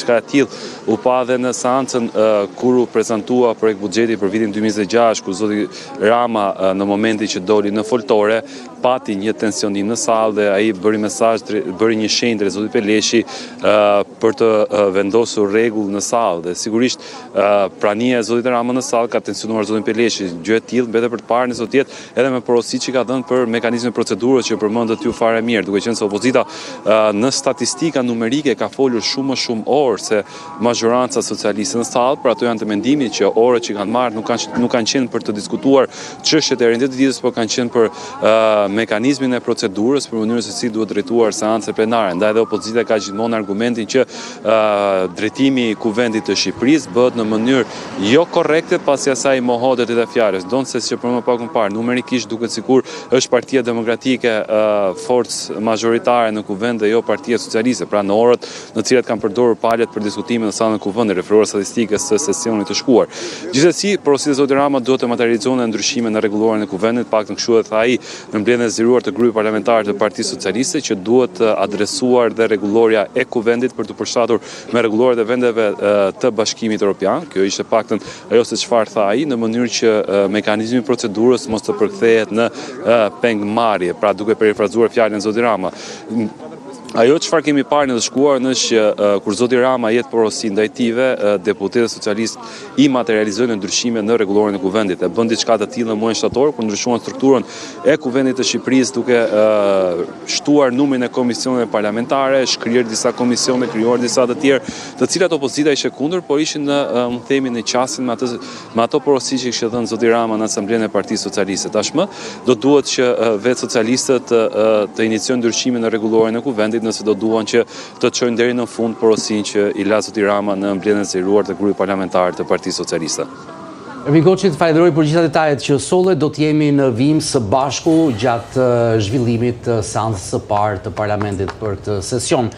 Çka e tillë u pa edhe në seancën kur u prezantua projekt buxheti për vitin 2026, ku zoti Rama në momentin që doli në foltore pati një tensionim në sallë dhe ai bëri një shenjë drejt zotit Peleshi për të vendosur rregull në sallë dhe sigurisht prania e zotit Rama në sallë ka tensionuar zotin Peleshi. Gjë e tillë mbetër për të parë nëse do të jetë edhe me porosi që ka dhënë për mekanizmin procedurës që përmendët ju fare mirë, duke qenë se opozita në statistika numerike ka folur shumë orë se mazhoranca socialiste në sallë, për ato janë të mendimit që orët që kanë marrë nuk kanë qenë për të diskutuar çështjet e renditës, por kanë qenë për mekanizmin e procedurës, për mënyrën se si duhet drejtuar seancët plenare. Ndaj edhe opozita ka gjithmonë argumentin që drejtimi i kuvendit të Shqipërisë bëhet në mënyrë jo korrekte pasi asaj mohohet edhe fjalës. Donse që për më pak më parë, numerikisht duket sikur është Partia Demokratike forcë majoritare në kuvend dhe jo Partia Socialiste, pra në orët në cilat kanë përdorur palët për diskutimin në sallën e kuvendit, referuar statistikës së sesionit të shkuar. Gjithsesi, porositë e zotit Rama duhet të materializohen ndryshime në rregulloren e kuvendit, paktën kështu e tha ai në mbledhjen e zgjeruar të grupit parlamentar të Partisë Socialiste, që duhet adresuar dhe rregulloria e kuvendit për të përshtatur me rregulloret e vendeve të Bashkimit Evropian. Kjo ishte paktën ajo se çfarë tha ai, në mënyrë që mekanizmi i procedurës mos të përkthehet në pengmarrje, pra duke perifrazuar fjalën e zotit Rama. Ajo çfarë kemi parë në të shkuarën është që kur zoti Rama jep porosi ndaj tyve, deputetët socialistë i materializojnë ndryshime në rregulloren e kuvendit. E bën diçka të tillë në muajin shtator, kur ndryshuan strukturën e kuvendit të Shqipërisë duke shtuar numrin e komisioneve parlamentare, shkrirë disa komisione, krijuar disa të tjerë, të cilat opozita ishte kundër, por ishin në themi në qasjen me ato porosi që kishte dhënë zoti Rama në Asamblenë e Partisë Socialiste. Tashmë do duhet që vetë socialistët të iniciojnë ndryshime në rregulloren e kuvendit, nëse do duan që të çojnë deri në fund porosinë që i la zoti Rama në mbledhjen e zgjeruar të grupit parlamentar të Partisë Socialiste. Ervin Koçi, të falenderoj për gjitha detajet që solle. Do të jemi në vim së bashku gjatë zhvillimit të seancës së parë të parlamentit për këtë sesion.